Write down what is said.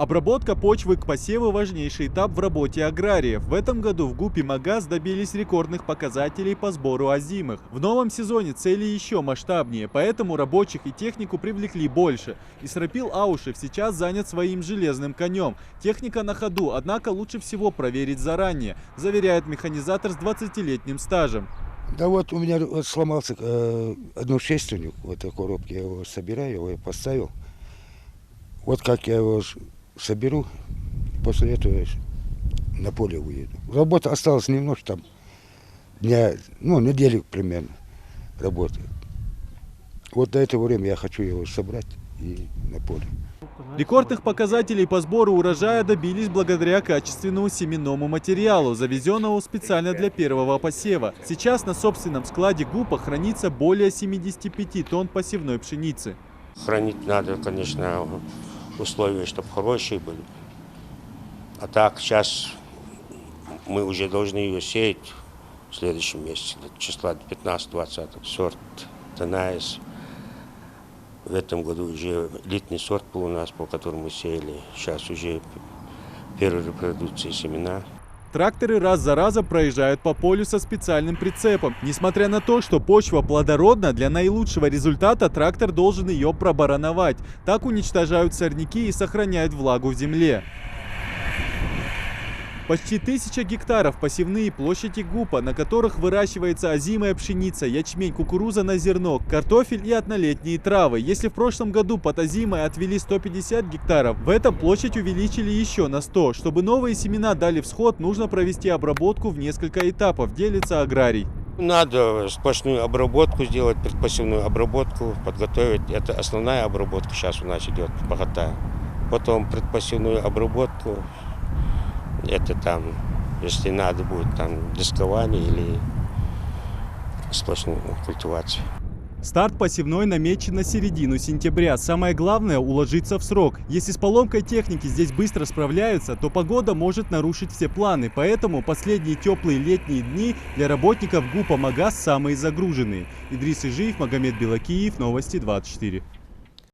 Обработка почвы к посеву – важнейший этап в работе аграриев. В этом году в ГУПе «Магаз» добились рекордных показателей по сбору озимых. В новом сезоне цели еще масштабнее, поэтому рабочих и технику привлекли больше. Исрапил Аушев сейчас занят своим железным конем. Техника на ходу, однако лучше всего проверить заранее, заверяет механизатор с 20-летним стажем. Да вот у меня вот сломался одношественник в этой коробке, я его собираю, его я поставил. Вот как я его соберу, после этого я на поле уеду. Работа осталась немножко, там неделю примерно работы. Вот до этого времени я хочу его собрать и на поле. Рекордных показателей по сбору урожая добились благодаря качественному семенному материалу, завезенному специально для первого посева. Сейчас на собственном складе ГУПа хранится более 75 тонн посевной пшеницы. Хранить надо, конечно, условия, чтобы хорошие были. А так, сейчас мы уже должны ее сеять в следующем месяце, числа 15-20. Сорт Танаис. В этом году уже элитный сорт был у нас, по которому мы сеяли. Сейчас уже первая репродукция семена. Тракторы раз за разом проезжают по полю со специальным прицепом. Несмотря на то, что почва плодородна, для наилучшего результата трактор должен ее пробарановать. Так уничтожают сорняки и сохраняют влагу в земле. Почти 1000 гектаров посевные площади ГУПа, на которых выращивается озимая пшеница, ячмень, кукуруза на зерно, картофель и однолетние травы. Если в прошлом году под озимой отвели 150 гектаров, в этом площадь увеличили еще на 100. Чтобы новые семена дали всход, нужно провести обработку в несколько этапов, делится аграрий. Надо сплошную обработку сделать, предпосевную обработку подготовить. Это основная обработка сейчас у нас идет, богатая. Потом предпосевную обработку. Это там, если надо будет, там дискование или сплошную культивацию. Старт посевной намечен на середину сентября. Самое главное – уложиться в срок. Если с поломкой техники здесь быстро справляются, то погода может нарушить все планы. Поэтому последние теплые летние дни для работников ГУПа «Магаз» самые загруженные. Идрис Ижиев, Магомед Белакиев, Новости 24.